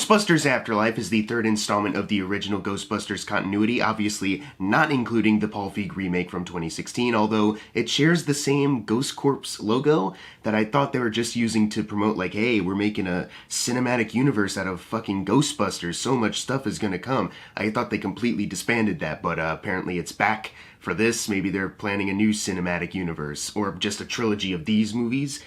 Ghostbusters Afterlife is the third installment of the original Ghostbusters continuity, obviously not including the Paul Feig remake from 2016, although it shares the same Ghost Corps logo that I thought they were just using to promote, like, hey, we're making a cinematic universe out of fucking Ghostbusters, so much stuff is gonna come. I thought they completely disbanded that, but apparently it's back for this. Maybe they're planning a new cinematic universe, or just a trilogy of these movies.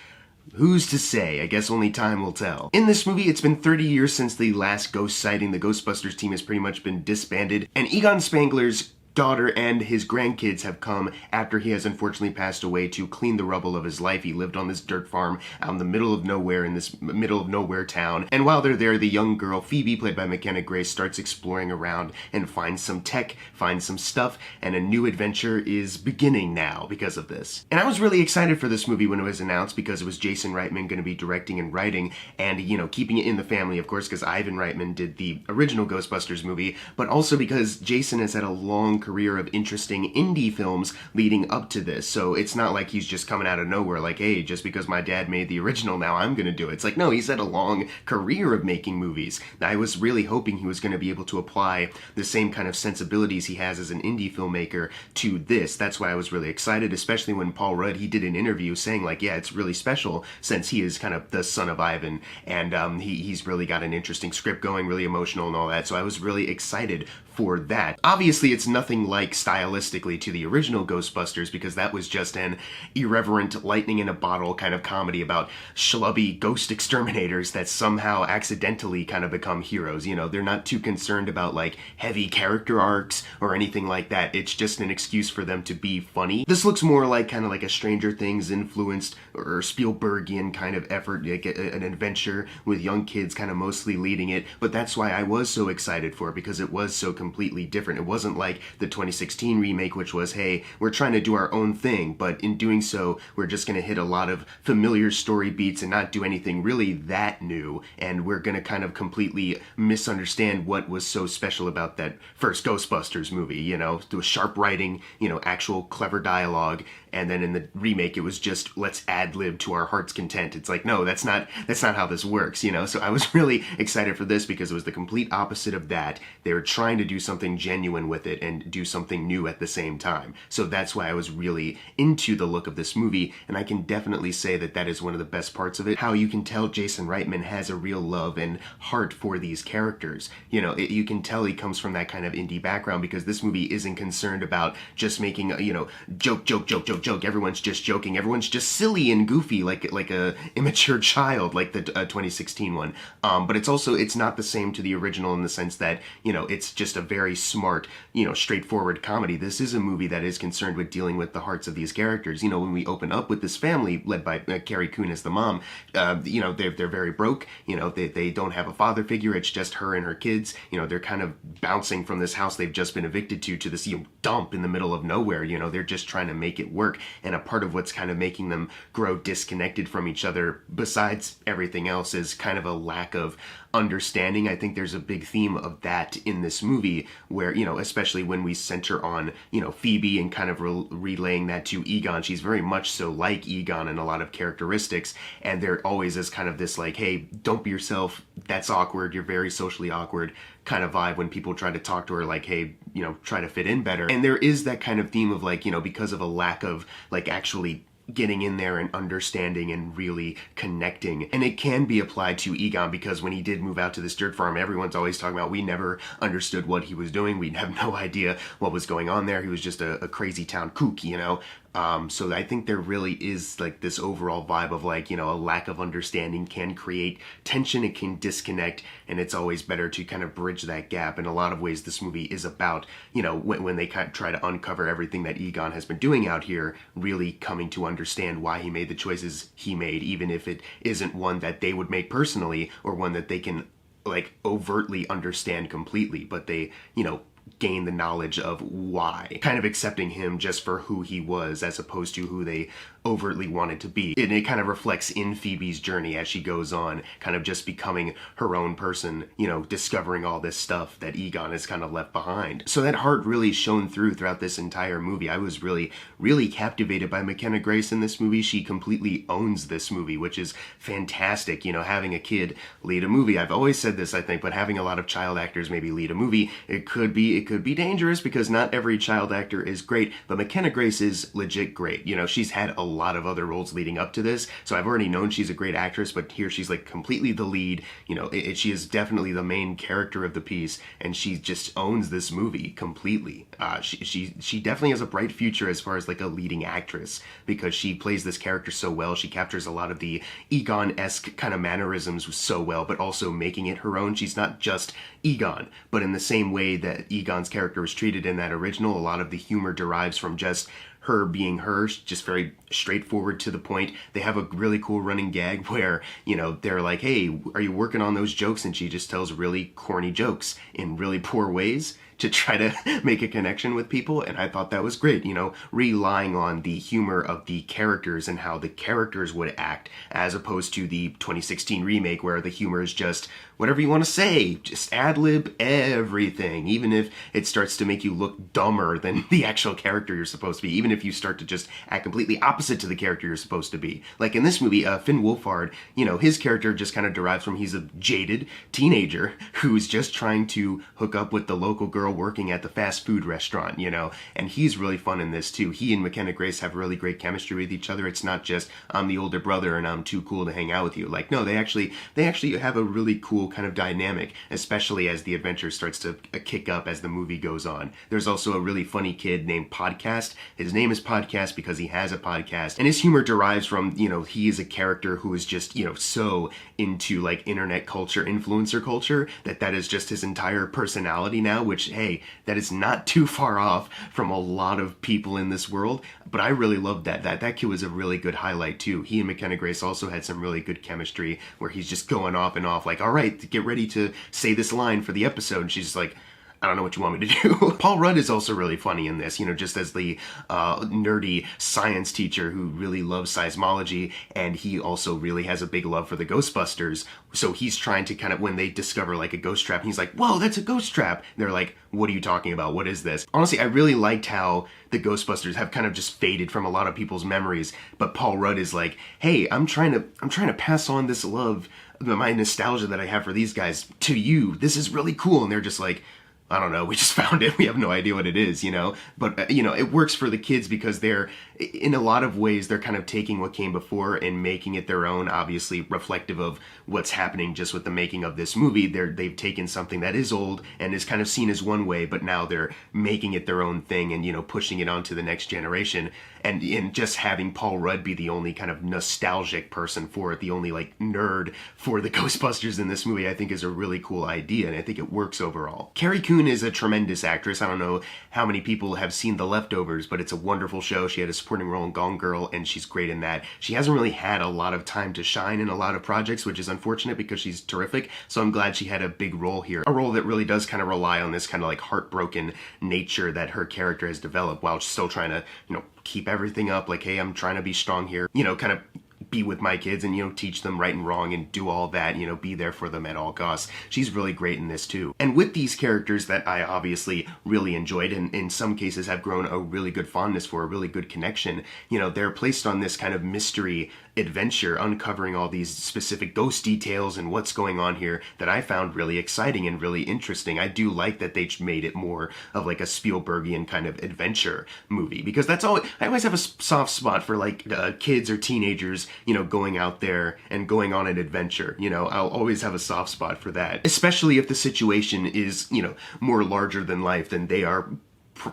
Who's to say? I guess only time will tell. In this movie, it's been 30 years since the last ghost sighting. The Ghostbusters team has pretty much been disbanded, and Egon Spangler's daughter and his grandkids have come after he has unfortunately passed away to clean the rubble of his life. He lived on this dirt farm out in the middle of nowhere in this middle of nowhere town. And while they're there, the young girl, Phoebe, played by McKenna Grace, starts exploring around and finds some tech, finds some stuff, and a new adventure is beginning now because of this. And I was really excited for this movie when it was announced because it was Jason Reitman going to be directing and writing and, you know, keeping it in the family, of course, because Ivan Reitman did the original Ghostbusters movie, but also because Jason has had a long career of interesting indie films leading up to this. So it's not like he's just coming out of nowhere like, hey, just because my dad made the original, now I'm gonna do it. It's like, no, he's had a long career of making movies. I was really hoping he was gonna be able to apply the same kind of sensibilities he has as an indie filmmaker to this. That's why I was really excited, especially when Paul Rudd, he did an interview saying like, yeah, it's really special since he is kind of the son of Ivan, and he's really got an interesting script going, really emotional and all that. So I was really excited for that. Obviously, it's nothing like stylistically to the original Ghostbusters because that was just an irreverent lightning in a bottle kind of comedy about schlubby ghost exterminators that somehow accidentally kind of become heroes. You know, they're not too concerned about like heavy character arcs or anything like that. It's just an excuse for them to be funny. This looks more like kind of like a Stranger Things influenced or Spielbergian kind of effort, like an adventure with young kids kind of mostly leading it. But that's why I was so excited for it, because it was so completely different. It wasn't like the 2016 remake, which was, hey, we're trying to do our own thing, but in doing so, we're just going to hit a lot of familiar story beats and not do anything really that new, and we're going to kind of completely misunderstand what was so special about that first Ghostbusters movie, you know, there was sharp writing, you know, actual clever dialogue, and then in the remake, it was just, let's ad-lib to our heart's content. It's like, no, that's not how this works, you know? So I was really excited for this because it was the complete opposite of that. They were trying to do something genuine with it and do something new at the same time. So that's why I was really into the look of this movie, and I can definitely say that that is one of the best parts of it. How you can tell Jason Reitman has a real love and heart for these characters. You know, you can tell he comes from that kind of indie background because this movie isn't concerned about just making, you know, joke. Everyone's just joking. Everyone's just silly and goofy like a immature child like the 2016 one. But it's not the same to the original in the sense that, you know, it's just a very smart, you know, straightforward comedy. This is a movie that is concerned with dealing with the hearts of these characters. You know, when we open up with this family led by Carrie Coon as the mom, you know, they're very broke. You know, they don't have a father figure. It's just her and her kids. You know, they're kind of bouncing from this house they've just been evicted to this, you know, dump in the middle of nowhere. You know, they're just trying to make it work. And a part of what's kind of making them grow disconnected from each other, besides everything else, is kind of a lack of understanding. I think there's a big theme of that in this movie where, you know, especially when we center on, you know, Phoebe and kind of relaying that to Egon. She's very much so like Egon in a lot of characteristics, and there always is kind of this like, hey, don't be yourself, that's awkward, you're very socially awkward kind of vibe when people try to talk to her like, hey, you know, try to fit in better. And there is that kind of theme of like, you know, because of a lack of like actually getting in there and understanding and really connecting. And it can be applied to Egon because when he did move out to this dirt farm, everyone's always talking about, we never understood what he was doing. We have no idea what was going on there. He was just a crazy town kook, you know? So I think there really is like this overall vibe of like, you know, a lack of understanding can create tension, it can disconnect, and it's always better to kind of bridge that gap. In a lot of ways, this movie is about, you know, when they kind of try to uncover everything that Egon has been doing out here, really coming to understand why he made the choices he made, even if it isn't one that they would make personally or one that they can like overtly understand completely, but they, you know, gain the knowledge of why, kind of accepting him just for who he was as opposed to who they overtly want it to be. And it kind of reflects in Phoebe's journey as she goes on, kind of just becoming her own person, you know, discovering all this stuff that Egon has kind of left behind. So that heart really shone through throughout this entire movie. I was really, really captivated by McKenna Grace in this movie. She completely owns this movie, which is fantastic. You know, having a kid lead a movie, I've always said this, I think, but having a lot of child actors maybe lead a movie, it could be dangerous because not every child actor is great, but McKenna Grace is legit great. You know, she's had a lot of other roles leading up to this, so I've already known she's a great actress, but here she's like completely the lead. You know, she is definitely the main character of the piece, and she just owns this movie completely. She definitely has a bright future as far as like a leading actress, because she plays this character so well. She captures a lot of the Egon-esque kind of mannerisms so well, but also making it her own. She's not just Egon, but in the same way that Egon's character was treated in that original, a lot of the humor derives from just her being her, just very straightforward to the point. They have a really cool running gag where, you know, they're like, hey, are you working on those jokes? And she just tells really corny jokes in really poor ways to try to make a connection with people, and I thought that was great, you know, relying on the humor of the characters and how the characters would act, as opposed to the 2016 remake where the humor is just whatever you want to say, just ad-lib everything, even if it starts to make you look dumber than the actual character you're supposed to be, even if you start to just act completely opposite to the character you're supposed to be. Like in this movie, Finn Wolfhard, you know, his character just kind of derives from, he's a jaded teenager who's just trying to hook up with the local girl working at the fast food restaurant, you know, and he's really fun in this too. He and McKenna Grace have really great chemistry with each other. It's not just, I'm the older brother and I'm too cool to hang out with you. Like, no, they actually have a really cool kind of dynamic, especially as the adventure starts to kick up as the movie goes on. There's also a really funny kid named Podcast. His name is Podcast because he has a podcast, and his humor derives from, you know, he is a character who is just, you know, so into like internet culture, influencer culture, that is just his entire personality now, which, hey, that is not too far off from a lot of people in this world. But I really loved that kid was a really good highlight too. He and McKenna Grace also had some really good chemistry where he's just going off and off like, all right, get ready to say this line for the episode, and she's just like, I don't know what you want me to do. Paul Rudd is also really funny in this, you know, just as the nerdy science teacher who really loves seismology, and he also really has a big love for the Ghostbusters. So he's trying to kind of, when they discover like a ghost trap, and he's like, whoa, that's a ghost trap. And they're like, what are you talking about? What is this? Honestly, I really liked how the Ghostbusters have kind of just faded from a lot of people's memories, but Paul Rudd is like, hey, I'm trying to pass on this love, my nostalgia that I have for these guys to you. This is really cool. And they're just like, I don't know, we just found it. We have no idea what it is, you know? But, you know, it works for the kids because they're, in a lot of ways, they're kind of taking what came before and making it their own, obviously reflective of what's happening just with the making of this movie. They've taken something that is old and is kind of seen as one way, but now they're making it their own thing and, you know, pushing it on to the next generation. And in just having Paul Rudd be the only kind of nostalgic person for it, the only like nerd for the Ghostbusters in this movie, I think is a really cool idea, and I think it works overall. Carrie Coon is a tremendous actress. I don't know how many people have seen The Leftovers, but it's a wonderful show. She had a supporting role in Gone Girl, and she's great in that. She hasn't really had a lot of time to shine in a lot of projects, which is unfortunate because she's terrific. So I'm glad she had a big role here. A role that really does kind of rely on this kind of like heartbroken nature that her character has developed while still trying to, you know, keep everything up. Like, hey, I'm trying to be strong here. You know, kind of be with my kids and, you know, teach them right and wrong and do all that, you know, be there for them at all costs. She's really great in this too. And with these characters that I obviously really enjoyed and in some cases have grown a really good fondness for, a really good connection, you know, they're placed on this kind of mystery adventure, uncovering all these specific ghost details and what's going on here that I found really exciting and really interesting. I do like that they made it more of like a Spielbergian kind of adventure movie, because that's all. I always have a soft spot for like kids or teenagers, you know, going out there and going on an adventure. You know, I'll always have a soft spot for that, especially if the situation is, you know, more larger than life than they are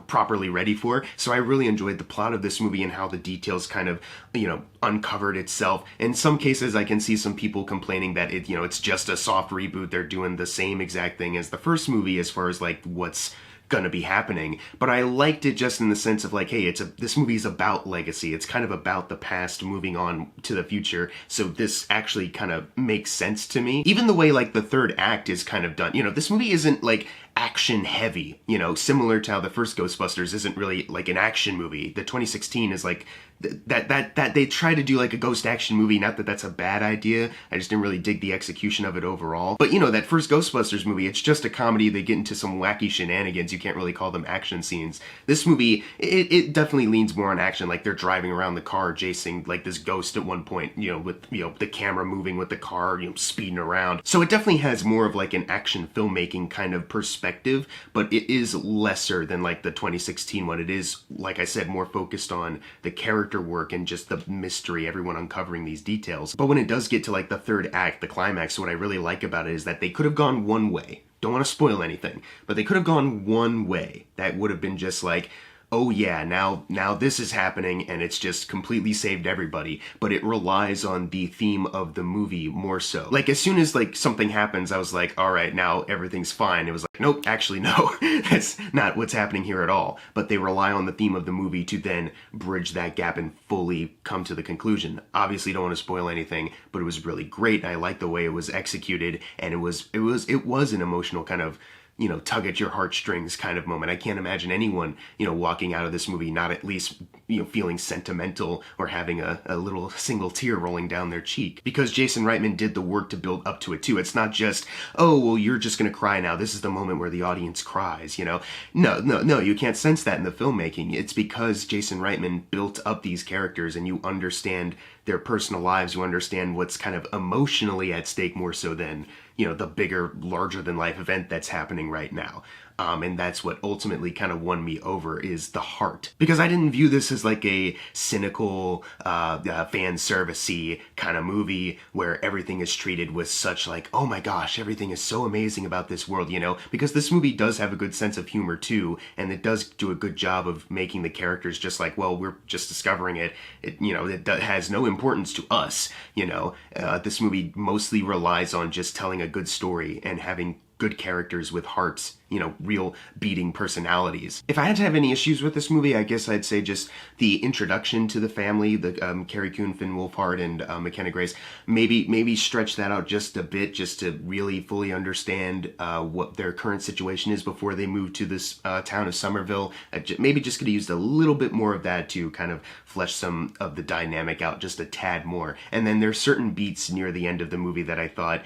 properly ready for. So I really enjoyed the plot of this movie and how the details kind of, you know, uncovered itself. In some cases, I can see some people complaining that it, you know, it's just a soft reboot. They're doing the same exact thing as the first movie as far as like what's gonna be happening. But I liked it just in the sense of like, hey, this movie is about legacy. It's kind of about the past moving on to the future. So this actually kind of makes sense to me. Even the way like the third act is kind of done. You know, this movie isn't like action heavy, you know, similar to how the first Ghostbusters isn't really like an action movie. The 2016 is like that they try to do like a ghost action movie. Not that that's a bad idea. I just didn't really dig the execution of it overall. But you know, that first Ghostbusters movie, it's just a comedy. They get into some wacky shenanigans. You can't really call them action scenes. This movie, it definitely leans more on action. Like they're driving around the car, chasing like this ghost at one point, you know, with, you know, the camera moving with the car, you know, speeding around. So it definitely has more of like an action filmmaking kind of perspective, but it is lesser than like the 2016 one. It is, like I said, more focused on the character work and just the mystery, everyone uncovering these details. But when it does get to like the third act, the climax, what I really like about it is that they could have gone one way. Don't want to spoil anything, but they could have gone one way. That would have been just like, oh yeah, now this is happening and it's just completely saved everybody. But it relies on the theme of the movie more so. Like as soon as like something happens, I was like, all right, now everything's fine. It was like, nope, actually no, that's not what's happening here at all. But they rely on the theme of the movie to then bridge that gap and fully come to the conclusion. Obviously don't want to spoil anything, but it was really great. I liked the way it was executed, and it was an emotional kind of, you know, tug at your heartstrings kind of moment. I can't imagine anyone, you know, walking out of this movie not at least, you know, feeling sentimental or having a little single tear rolling down their cheek. Because Jason Reitman did the work to build up to it too. It's not just, oh, well, you're just gonna cry now. This is the moment where the audience cries, you know? No, you can't sense that in the filmmaking. It's because Jason Reitman built up these characters and you understand their personal lives, you understand what's kind of emotionally at stake more so than, you know, the bigger, larger than life event that's happening right now. And that's what ultimately kind of won me over, is the heart. Because I didn't view this as like a cynical, fan servicey kind of movie where everything is treated with such like, oh my gosh, everything is so amazing about this world, you know? Because this movie does have a good sense of humor too, and it does do a good job of making the characters just like, well, we're just discovering it. You know, it has no importance to us, you know? This movie mostly relies on just telling a good story and having good characters with hearts, you know, real beating personalities. If I had to have any issues with this movie, I guess I'd say just the introduction to the family, the Carrie Coon, Finn Wolfhard, and McKenna Grace. Maybe stretch that out just a bit, just to really fully understand what their current situation is before they move to this town of Somerville. Maybe just could have used a little bit more of that to kind of flesh some of the dynamic out just a tad more. And then there's certain beats near the end of the movie that I thought,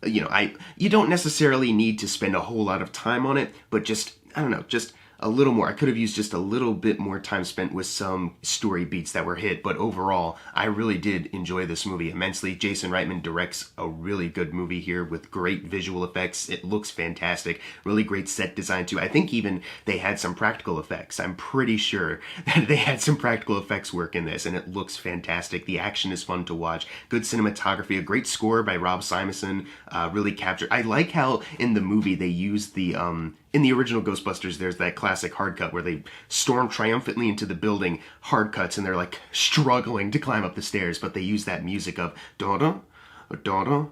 you know, you don't necessarily need to spend a whole lot of time on it, but just, I don't know, just a little more. I could have used just a little bit more time spent with some story beats that were hit, but overall, I really did enjoy this movie immensely. Jason Reitman directs a really good movie here with great visual effects. It looks fantastic. Really great set design too. I think even they had some practical effects. I'm pretty sure that they had some practical effects work in this, and it looks fantastic. The action is fun to watch. Good cinematography, a great score by Rob Simonson, really captured. I like how in the movie they use the, in the original Ghostbusters, there's that classic hard cut where they storm triumphantly into the building, hard cuts, and they're like struggling to climb up the stairs, but they use that music of da-da, da-da,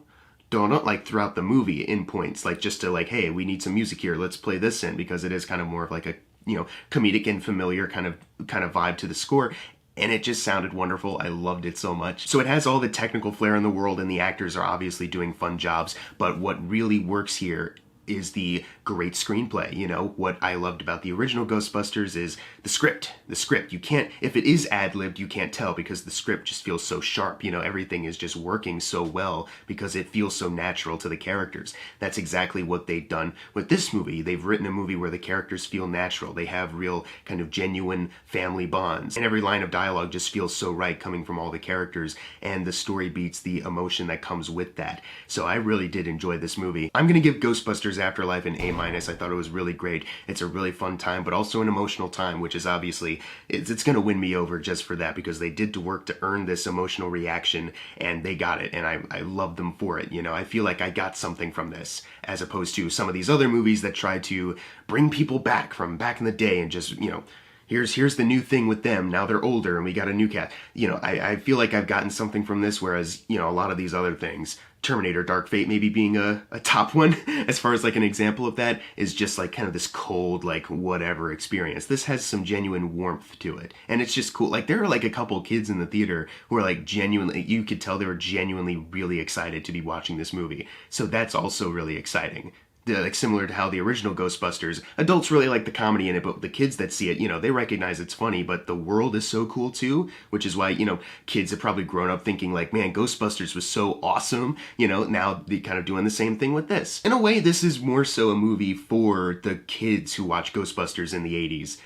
da-da, like throughout the movie in points, like just to like, hey, we need some music here, let's play this in, because it is kind of more of like a, you know, comedic and familiar kind of vibe to the score. And it just sounded wonderful. I loved it so much. So it has all the technical flair in the world, and the actors are obviously doing fun jobs, but what really works here is the great screenplay. You know, what I loved about the original Ghostbusters is the script. The script, you can't, if it is ad-libbed, you can't tell because the script just feels so sharp. You know, everything is just working so well because it feels so natural to the characters. That's exactly what they've done with this movie. They've written a movie where the characters feel natural. They have real kind of genuine family bonds. And every line of dialogue just feels so right coming from all the characters, and the story beats the emotion that comes with that. So I really did enjoy this movie. I'm gonna give Ghostbusters Afterlife an A-. I thought it was really great. It's a really fun time, but also an emotional time, which is obviously, it's going to win me over just for that, because they did the work to earn this emotional reaction, and they got it, and I love them for it. You know, I feel like I got something from this, as opposed to some of these other movies that try to bring people back from back in the day and just, you know, here's the new thing with them. Now they're older and we got a new cast. You know, I feel like I've gotten something from this, whereas, you know, a lot of these other things, Terminator Dark Fate maybe being a top one, as far as like an example of that, is just like kind of this cold, like whatever experience. This has some genuine warmth to it. And it's just cool. Like there were like a couple kids in the theater who were like genuinely, you could tell they were genuinely really excited to be watching this movie. So that's also really exciting. like similar to how the original Ghostbusters, adults really like the comedy in it, but the kids that see it, you know, they recognize it's funny, but the world is so cool too, which is why, you know, kids have probably grown up thinking like, man, Ghostbusters was so awesome, you know, now they're kind of doing the same thing with this. In a way, this is more so a movie for the kids who watch Ghostbusters in the 80s.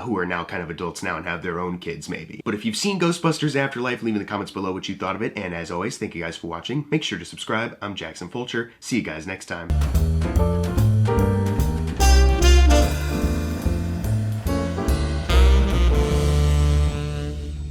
Who are now kind of adults now and have their own kids maybe. But if you've seen Ghostbusters Afterlife, leave in the comments below what you thought of it. And as always, thank you guys for watching. Make sure to subscribe. I'm Jackson Fulcher. See you guys next time.